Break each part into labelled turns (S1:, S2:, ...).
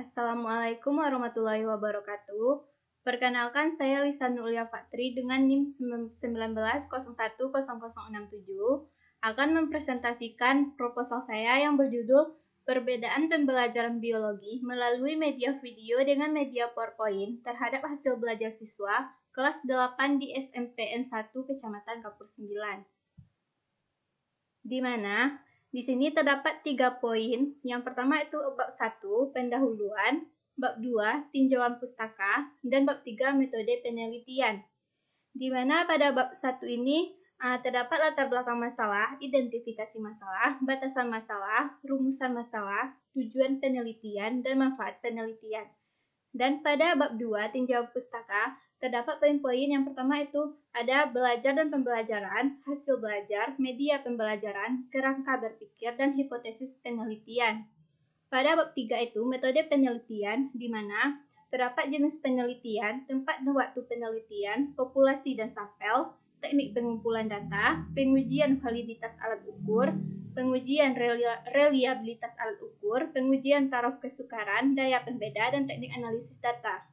S1: Assalamualaikum warahmatullahi wabarakatuh. Perkenalkan, saya Lisan Nulia Fatri dengan NIM 19010067 akan mempresentasikan proposal saya yang berjudul Perbedaan Pembelajaran Biologi melalui media video dengan media PowerPoint terhadap hasil belajar siswa kelas 8 di SMPN 1 Kecamatan Kapur 9. Di mana di sini terdapat 3 poin. Yang pertama itu bab 1, pendahuluan, bab 2, tinjauan pustaka, dan bab 3, metode penelitian. Di mana pada bab 1 ini terdapat latar belakang masalah, identifikasi masalah, batasan masalah, rumusan masalah, tujuan penelitian, dan manfaat penelitian. Dan pada bab 2, tinjauan pustaka, terdapat poin-poin. Yang pertama itu ada belajar dan pembelajaran, hasil belajar, media pembelajaran, kerangka berpikir, dan hipotesis penelitian. Pada bab 3 itu metode penelitian, di mana terdapat jenis penelitian, tempat dan waktu penelitian, populasi dan sampel, teknik pengumpulan data, pengujian validitas alat ukur, pengujian reliabilitas alat ukur, pengujian taraf kesukaran, daya pembeda, dan teknik analisis data.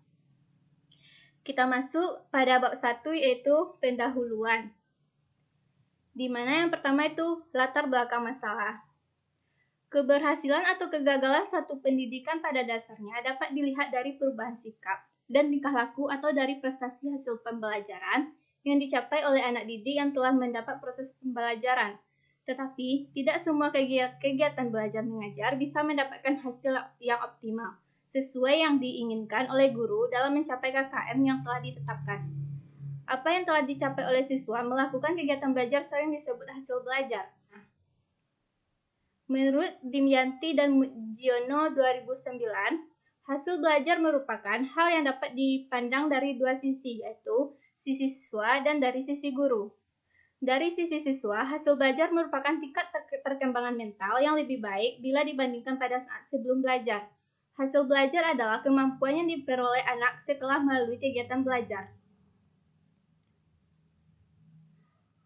S1: Kita masuk pada bab 1 yaitu pendahuluan. Di mana yang pertama itu latar belakang masalah. Keberhasilan atau kegagalan satu pendidikan pada dasarnya dapat dilihat dari perubahan sikap dan tingkah laku atau dari prestasi hasil pembelajaran yang dicapai oleh anak didik yang telah mendapat proses pembelajaran. Tetapi, tidak semua kegiatan belajar mengajar bisa mendapatkan hasil yang optimal, sesuai yang diinginkan oleh guru dalam mencapai KKM yang telah ditetapkan. Apa yang telah dicapai oleh siswa melakukan kegiatan belajar sering disebut hasil belajar. Menurut Dimyanti dan Mujiono 2009, hasil belajar merupakan hal yang dapat dipandang dari dua sisi, yaitu sisi siswa dan dari sisi guru. Dari sisi siswa, hasil belajar merupakan tingkat perkembangan mental yang lebih baik bila dibandingkan pada saat sebelum belajar. Hasil belajar adalah kemampuan yang diperoleh anak setelah melalui kegiatan belajar.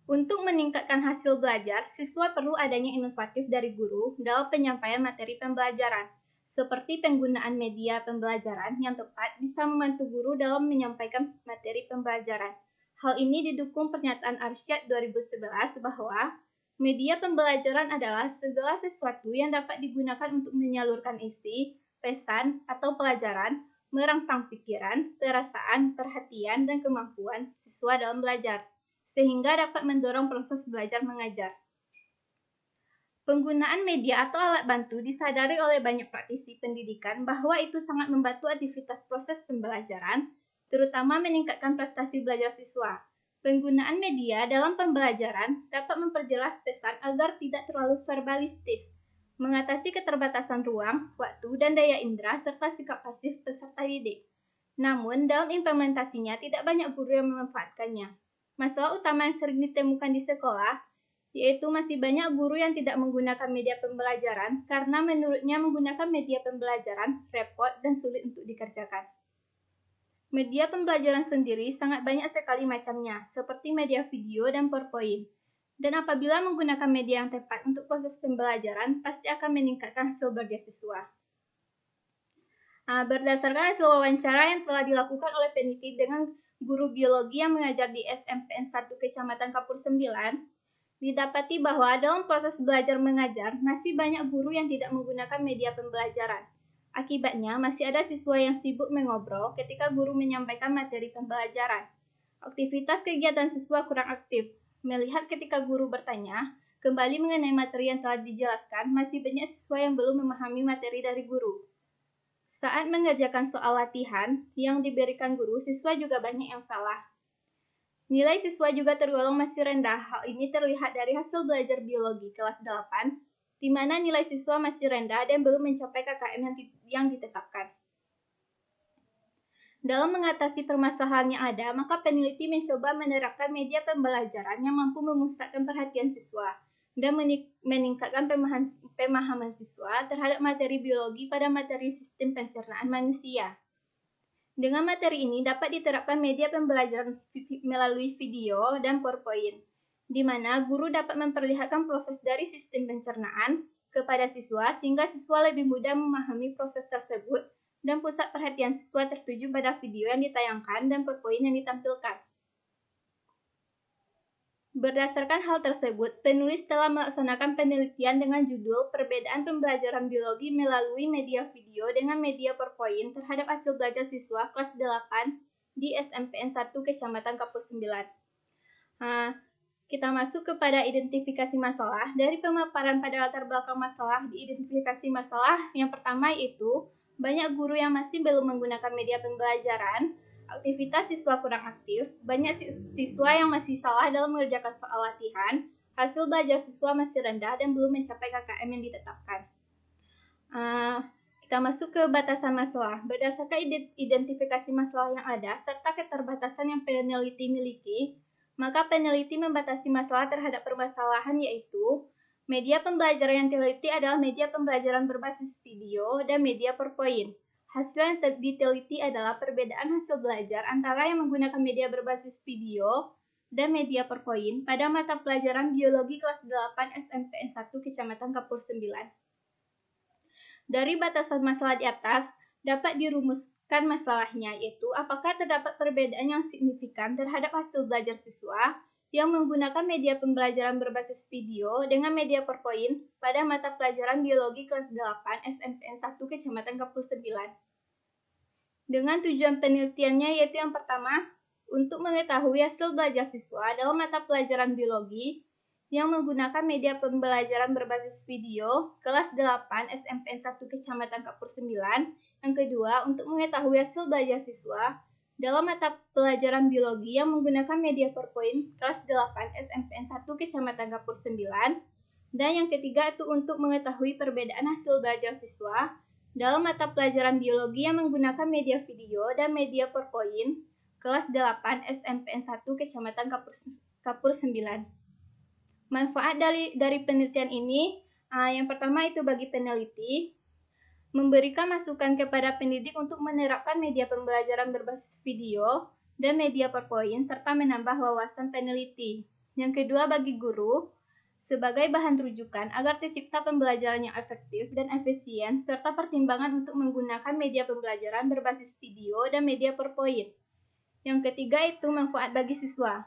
S1: Untuk meningkatkan hasil belajar, siswa perlu adanya inovatif dari guru dalam penyampaian materi pembelajaran, seperti penggunaan media pembelajaran yang tepat bisa membantu guru dalam menyampaikan materi pembelajaran. Hal ini didukung pernyataan Arsyad 2011 bahwa media pembelajaran adalah segala sesuatu yang dapat digunakan untuk menyalurkan isi, pesan, atau pelajaran, merangsang pikiran, perasaan, perhatian, dan kemampuan siswa dalam belajar, sehingga dapat mendorong proses belajar mengajar. Penggunaan media atau alat bantu disadari oleh banyak praktisi pendidikan bahwa itu sangat membantu aktivitas proses pembelajaran, terutama meningkatkan prestasi belajar siswa. Penggunaan media dalam pembelajaran dapat memperjelas pesan agar tidak terlalu verbalistis, mengatasi keterbatasan ruang, waktu, dan daya indera, serta sikap pasif peserta didik. Namun, dalam implementasinya tidak banyak guru yang memanfaatkannya. Masalah utama yang sering ditemukan di sekolah, yaitu masih banyak guru yang tidak menggunakan media pembelajaran karena menurutnya menggunakan media pembelajaran repot dan sulit untuk dikerjakan. Media pembelajaran sendiri sangat banyak sekali macamnya, seperti media video dan PowerPoint. Dan apabila menggunakan media yang tepat untuk proses pembelajaran, pasti akan meningkatkan hasil belajar siswa. Berdasarkan hasil wawancara yang telah dilakukan oleh peneliti dengan guru biologi yang mengajar di SMPN 1 Kecamatan Kapur 9, didapati bahwa dalam proses belajar mengajar masih banyak guru yang tidak menggunakan media pembelajaran. Akibatnya, masih ada siswa yang sibuk mengobrol ketika guru menyampaikan materi pembelajaran. Aktivitas kegiatan siswa kurang aktif. Melihat ketika guru bertanya kembali mengenai materi yang telah dijelaskan, masih banyak siswa yang belum memahami materi dari guru. Saat mengerjakan soal latihan yang diberikan guru, siswa juga banyak yang salah. Nilai siswa juga tergolong masih rendah. Hal ini terlihat dari hasil belajar biologi kelas 8, di mana nilai siswa masih rendah dan belum mencapai KKM yang ditetapkan. Dalam mengatasi permasalahan yang ada, maka peneliti mencoba menerapkan media pembelajaran yang mampu memusatkan perhatian siswa dan meningkatkan pemahaman siswa terhadap materi biologi pada materi sistem pencernaan manusia. Dengan materi ini dapat diterapkan media pembelajaran melalui video dan PowerPoint, di mana guru dapat memperlihatkan proses dari sistem pencernaan kepada siswa sehingga siswa lebih mudah memahami proses tersebut dan pusat perhatian siswa tertuju pada video yang ditayangkan dan PowerPoint yang ditampilkan. Berdasarkan hal tersebut, penulis telah melaksanakan penelitian dengan judul Perbedaan Pembelajaran Biologi Melalui Media Video dengan Media PowerPoint terhadap hasil belajar siswa kelas 8 di SMPN 1 Kecamatan Kapur 9. Kita masuk kepada identifikasi masalah. Dari pemaparan pada latar belakang masalah di identifikasi masalah, yang pertama yaitu banyak guru yang masih belum menggunakan media pembelajaran, aktivitas siswa kurang aktif, banyak siswa yang masih salah dalam mengerjakan soal latihan, hasil belajar siswa masih rendah dan belum mencapai KKM yang ditetapkan. Kita masuk ke batasan masalah. Berdasarkan identifikasi masalah yang ada, serta keterbatasan yang peneliti miliki, maka peneliti membatasi masalah terhadap permasalahan yaitu media pembelajaran yang diteliti adalah media pembelajaran berbasis video dan media PowerPoint. Hasil yang diteliti adalah perbedaan hasil belajar antara yang menggunakan media berbasis video dan media PowerPoint pada mata pelajaran biologi kelas 8 SMPN 1 Kecamatan Kapur 9. Dari batasan masalah di atas, dapat dirumuskan masalahnya, yaitu apakah terdapat perbedaan yang signifikan terhadap hasil belajar siswa yang menggunakan media pembelajaran berbasis video dengan media PowerPoint pada mata pelajaran biologi kelas 8 SMPN 1 Kecamatan Kapur 9. Dengan tujuan penelitiannya yaitu yang pertama, untuk mengetahui hasil belajar siswa dalam mata pelajaran biologi yang menggunakan media pembelajaran berbasis video kelas 8 SMPN 1 Kecamatan Kapur 9. Yang kedua, untuk mengetahui hasil belajar siswa dalam mata pelajaran biologi yang menggunakan media PowerPoint kelas 8 SMPN 1 Kecamatan Kapur 9. Dan yang ketiga itu untuk mengetahui perbedaan hasil belajar siswa dalam mata pelajaran biologi yang menggunakan media video dan media PowerPoint kelas 8 SMPN 1 Kecamatan Kapur 9. Manfaat dari penelitian ini, yang pertama itu bagi peneliti, memberikan masukan kepada pendidik untuk menerapkan media pembelajaran berbasis video dan media PowerPoint, serta menambah wawasan peneliti. Yang kedua bagi guru, sebagai bahan rujukan agar tercipta pembelajaran yang efektif dan efisien, serta pertimbangan untuk menggunakan media pembelajaran berbasis video dan media PowerPoint. Yang ketiga itu manfaat bagi siswa.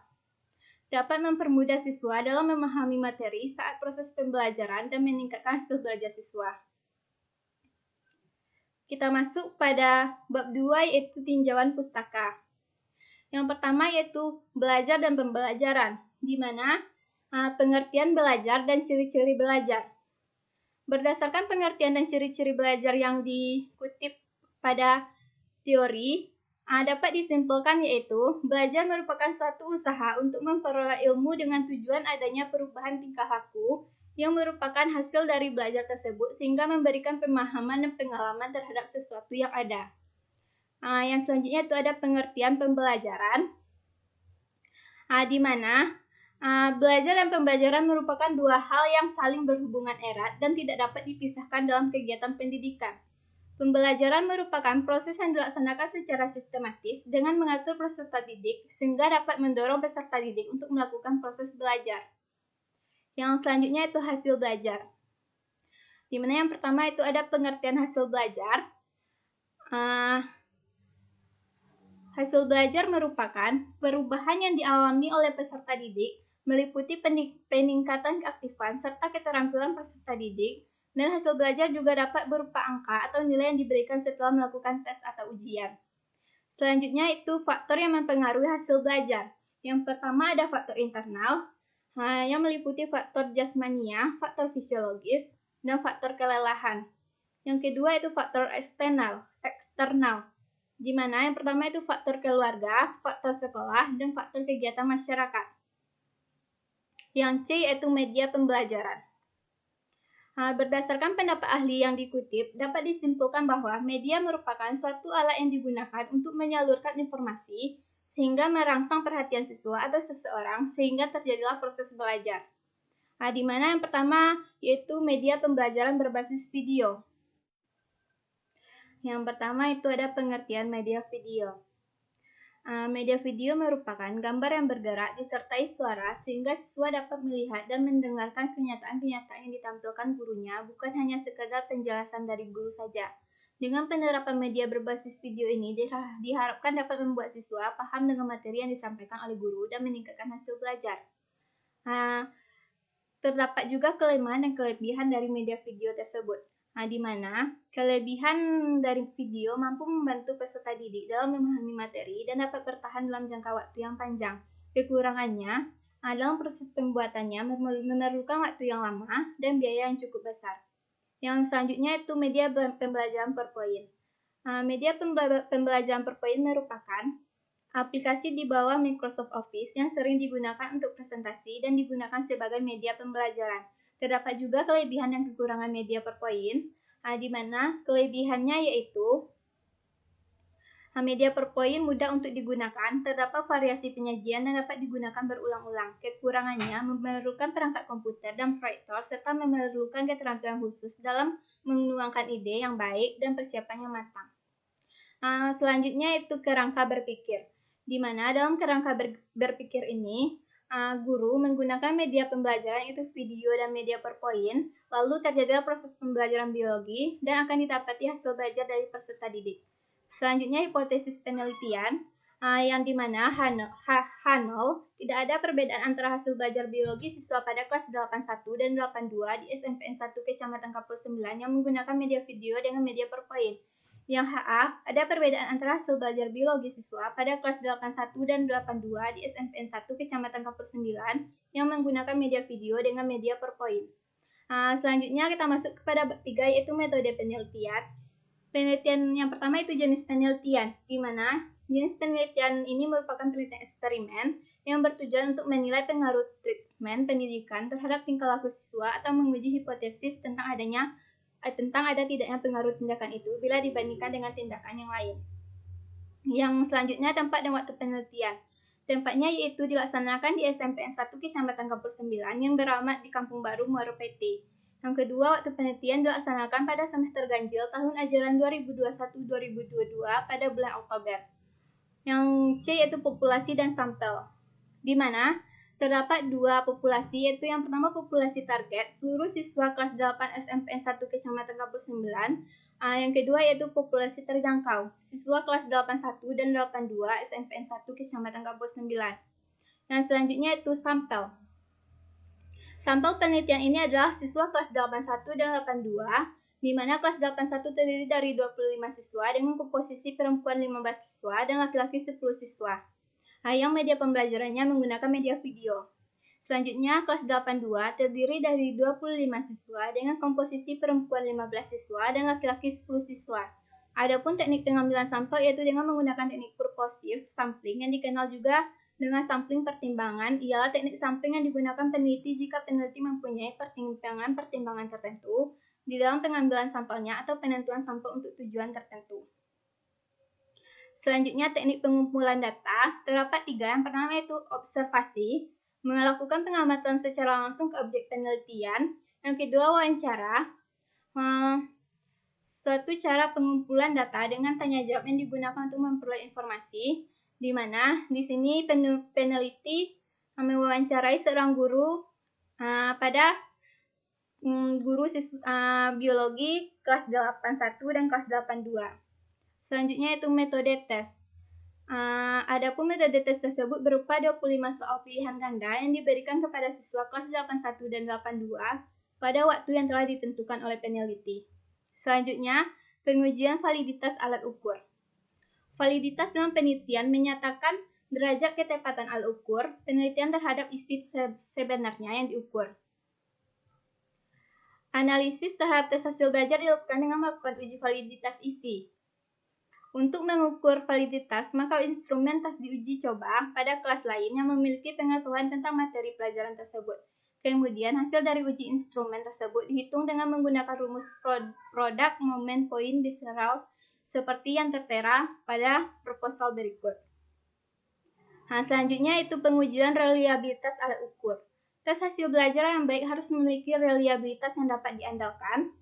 S1: Dapat mempermudah siswa dalam memahami materi saat proses pembelajaran dan meningkatkan hasil belajar siswa. Kita masuk pada bab 2 yaitu tinjauan pustaka. Yang pertama yaitu belajar dan pembelajaran, di mana pengertian belajar dan ciri-ciri belajar. Berdasarkan pengertian dan ciri-ciri belajar yang dikutip pada teori, dapat disimpulkan yaitu belajar merupakan suatu usaha untuk memperoleh ilmu dengan tujuan adanya perubahan tingkah laku yang merupakan hasil dari belajar tersebut sehingga memberikan pemahaman dan pengalaman terhadap sesuatu yang ada. Yang selanjutnya itu ada pengertian pembelajaran, di mana belajar dan pembelajaran merupakan dua hal yang saling berhubungan erat dan tidak dapat dipisahkan dalam kegiatan pendidikan. Pembelajaran merupakan proses yang dilaksanakan secara sistematis dengan mengatur peserta didik sehingga dapat mendorong peserta didik untuk melakukan proses belajar. Yang selanjutnya itu hasil belajar. Di mana yang pertama itu ada pengertian hasil belajar. Hasil belajar merupakan perubahan yang dialami oleh peserta didik meliputi peningkatan keaktifan serta keterampilan peserta didik. Dan hasil belajar juga dapat berupa angka atau nilai yang diberikan setelah melakukan tes atau ujian. Selanjutnya itu faktor yang mempengaruhi hasil belajar. Yang pertama ada faktor internal, yang meliputi faktor jasmania, faktor fisiologis, dan faktor kelelahan. Yang kedua itu faktor eksternal, di mana yang pertama itu faktor keluarga, faktor sekolah, dan faktor kegiatan masyarakat. Yang C yaitu media pembelajaran. Berdasarkan pendapat ahli yang dikutip, dapat disimpulkan bahwa media merupakan suatu alat yang digunakan untuk menyalurkan informasi sehingga merangsang perhatian siswa atau seseorang sehingga terjadilah proses belajar. Di mana yang pertama yaitu media pembelajaran berbasis video. Yang pertama itu ada pengertian media video. Media video merupakan gambar yang bergerak disertai suara sehingga siswa dapat melihat dan mendengarkan kenyataan-kenyataan yang ditampilkan gurunya, bukan hanya sekedar penjelasan dari guru saja. Dengan penerapan media berbasis video ini diharapkan dapat membuat siswa paham dengan materi yang disampaikan oleh guru dan meningkatkan hasil belajar. Terdapat juga kelemahan dan kelebihan dari media video tersebut, di mana kelebihan dari video mampu membantu peserta didik dalam memahami materi dan dapat bertahan dalam jangka waktu yang panjang. Kekurangannya, dalam proses pembuatannya memerlukan waktu yang lama dan biaya yang cukup besar. Yang selanjutnya itu media pembelajaran PowerPoint. Media pembelajaran PowerPoint merupakan aplikasi di bawah Microsoft Office yang sering digunakan untuk presentasi dan digunakan sebagai media pembelajaran. Terdapat juga kelebihan dan kekurangan media PowerPoint, di mana kelebihannya yaitu media PowerPoint mudah untuk digunakan, terdapat variasi penyajian dan dapat digunakan berulang-ulang. Kekurangannya memerlukan perangkat komputer dan proyektor serta memerlukan keterampilan khusus dalam menuangkan ide yang baik dan persiapan yang matang. Selanjutnya itu kerangka berpikir, di mana dalam kerangka berpikir ini guru menggunakan media pembelajaran yaitu video dan media PowerPoint, lalu terjadilah proses pembelajaran biologi dan akan didapati hasil belajar dari peserta didik. Selanjutnya hipotesis penelitian, yang dimana H0 tidak ada perbedaan antara hasil belajar biologi siswa pada kelas 81 dan 82 di SMPN 1 Kecamatan Kapul 9 yang menggunakan media video dengan media PowerPoint. Yang HA, ada perbedaan antara hasil belajar biologi siswa pada kelas 81 dan 82 di SMPN 1 Kecamatan Kapul 9 yang menggunakan media video dengan media PowerPoint. Selanjutnya kita masuk kepada bab 3 yaitu metode penelitian. Penelitian yang pertama itu jenis penelitian, di mana jenis penelitian ini merupakan penelitian eksperimen yang bertujuan untuk menilai pengaruh treatment pendidikan terhadap tingkah laku siswa atau menguji hipotesis tentang ada tidaknya pengaruh tindakan itu bila dibandingkan dengan tindakan yang lain. Yang selanjutnya tempat dan waktu penelitian. Tempatnya yaitu dilaksanakan di SMPN 1 Kecamatan Kapur 9 yang beralamat di Kampung Baru, Muaro PT. Yang kedua, waktu penelitian dilaksanakan pada semester ganjil tahun ajaran 2021-2022 pada bulan Oktober. Yang C yaitu populasi dan sampel, di mana terdapat dua populasi, yaitu yang pertama populasi target, seluruh siswa kelas 8 SMPN 1 Kecamatan Kapur 9. Yang kedua yaitu populasi terjangkau, siswa kelas 81 dan 82 SMPN 1 Kecamatan Kapur 9. Yang selanjutnya itu sampel. Sampel penelitian ini adalah siswa kelas 81 dan 82, di mana kelas 81 terdiri dari 25 siswa dengan komposisi perempuan 15 siswa dan laki-laki 10 siswa. Yang media pembelajarannya menggunakan media video. Selanjutnya, kelas 82 terdiri dari 25 siswa dengan komposisi perempuan 15 siswa dan laki-laki 10 siswa. Adapun teknik pengambilan sampel yaitu dengan menggunakan teknik purposive sampling yang dikenal juga dengan sampling pertimbangan, ialah teknik sampling yang digunakan peneliti jika peneliti mempunyai pertimbangan tertentu di dalam pengambilan sampelnya atau penentuan sampel untuk tujuan tertentu. Selanjutnya, teknik pengumpulan data. Terdapat 3. Yang pertama yaitu observasi, melakukan pengamatan secara langsung ke objek penelitian. Yang kedua, wawancara, suatu cara pengumpulan data dengan tanya jawab yang digunakan untuk memperoleh informasi, di mana di sini peneliti mewawancarai seorang guru pada guru biologi kelas 81 dan kelas 82. Selanjutnya itu metode tes. Adapun metode tes tersebut berupa 25 soal pilihan ganda yang diberikan kepada siswa kelas 81 dan 82 pada waktu yang telah ditentukan oleh peneliti. Selanjutnya, pengujian validitas alat ukur. Validitas dalam penelitian menyatakan derajat ketepatan alat ukur penelitian terhadap isi sebenarnya yang diukur. Analisis terhadap tes hasil belajar dilakukan dengan melakukan uji validitas isi. Untuk mengukur validitas, maka instrumen tes diuji coba pada kelas lain yang memiliki pengetahuan tentang materi pelajaran tersebut. Kemudian, hasil dari uji instrumen tersebut dihitung dengan menggunakan rumus produk moment point visceral seperti yang tertera pada proposal berikut. Selanjutnya itu pengujian reliabilitas alat ukur. Tes hasil belajar yang baik harus memiliki reliabilitas yang dapat diandalkan.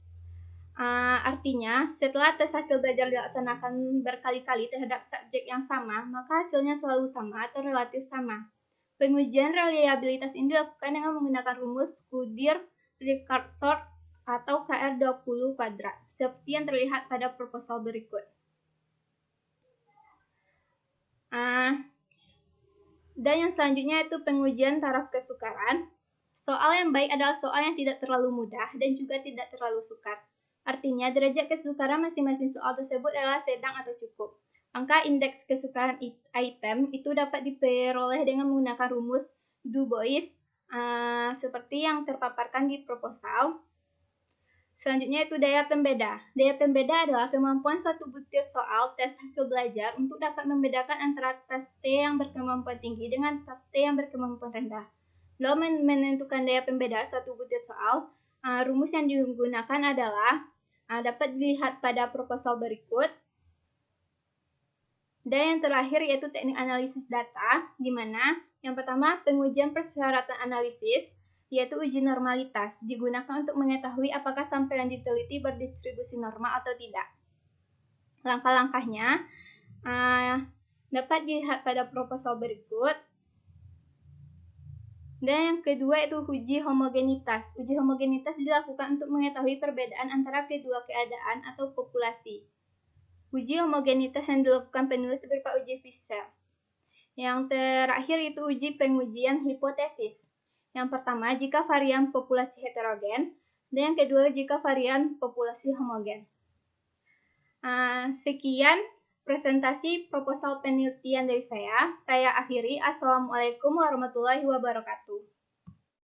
S1: Artinya, setelah tes hasil belajar dilaksanakan berkali-kali terhadap subjek yang sama, maka hasilnya selalu sama atau relatif sama. Pengujian reliabilitas ini dilakukan dengan menggunakan rumus Kudir-Rickardsort atau KR20 kuadrat, seperti yang terlihat pada proposal berikut. Dan yang selanjutnya itu pengujian taraf kesukaran. Soal yang baik adalah soal yang tidak terlalu mudah dan juga tidak terlalu sukar. Artinya, derajat kesukaran masing-masing soal tersebut adalah sedang atau cukup. Angka indeks kesukaran item itu dapat diperoleh dengan menggunakan rumus Du Bois seperti yang terpaparkan di proposal. Selanjutnya itu daya pembeda. Daya pembeda adalah kemampuan suatu butir soal tes hasil belajar untuk dapat membedakan antara tes T yang berkemampuan tinggi dengan tes T yang berkemampuan rendah. Dalam menentukan daya pembeda suatu butir soal, rumus yang digunakan adalah dapat dilihat pada proposal berikut. Dan yang terakhir yaitu teknik analisis data, di mana yang pertama pengujian persyaratan analisis, yaitu uji normalitas, digunakan untuk mengetahui apakah sampel yang diteliti berdistribusi normal atau tidak. Langkah-langkahnya dapat dilihat pada proposal berikut. Dan yang kedua itu uji homogenitas. Uji homogenitas dilakukan untuk mengetahui perbedaan antara kedua keadaan atau populasi. Uji homogenitas yang dilakukan penulis berupa uji Fisher. Yang terakhir itu uji pengujian hipotesis. Yang pertama, jika varian populasi heterogen, dan yang kedua, jika varian populasi homogen. Sekian presentasi proposal penelitian dari saya. Saya akhiri. Assalamualaikum warahmatullahi wabarakatuh.